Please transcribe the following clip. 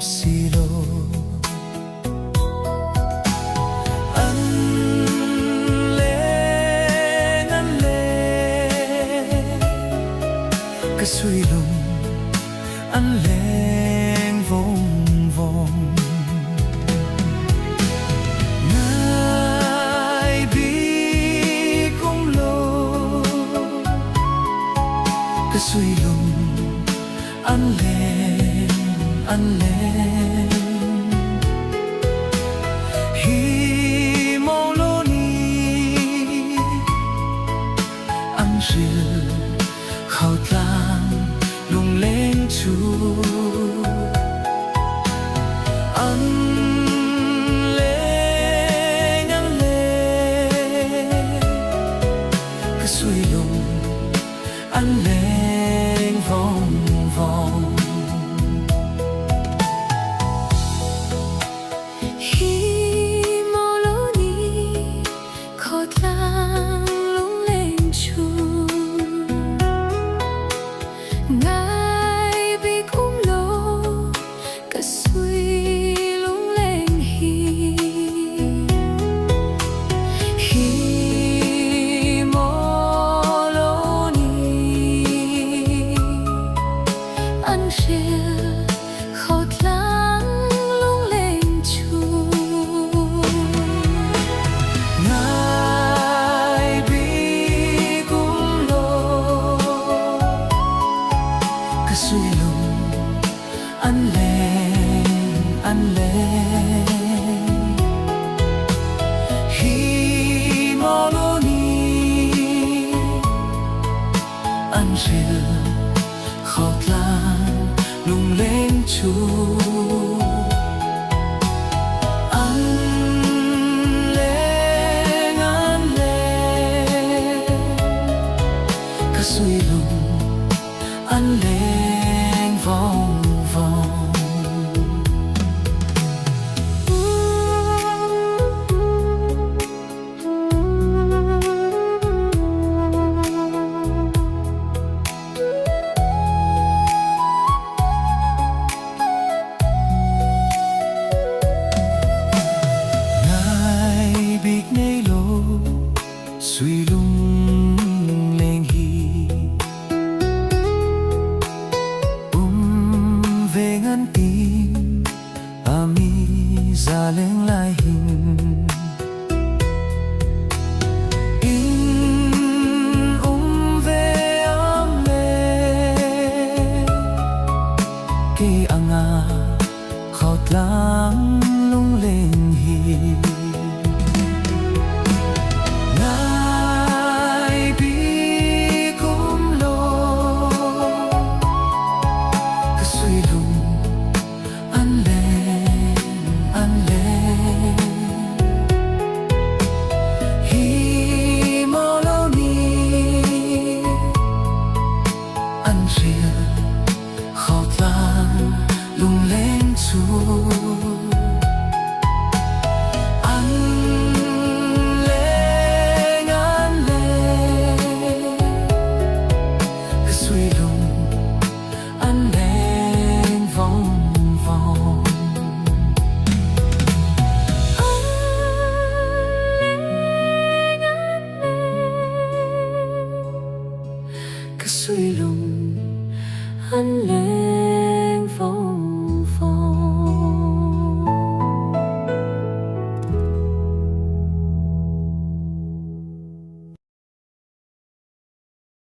siro an le cái suy lùng an lên vòng vòng ngài bi cũng lô cái suy lùng an lên hi mong lô ni an rìu khâu tang lung lên chu an lên cái suy lùng an lên vòng vòng suy lùng an lên hi mô lô ni an rìu khâu tang lung lên chu an lên cái suy lùng an lên vòng vòng ngài biết nay lô suy lung lên hi về ngăn tim ami ra lên lại hình in về lê kỳ anga khâu tang lung lên hi ngài bi cũng lô cái suy lùng an lên hi mô lô ni an rìu khâu tang lung lên chu an lên cái suy lùng an lên vòng vòng cái suy lùng an lên vòng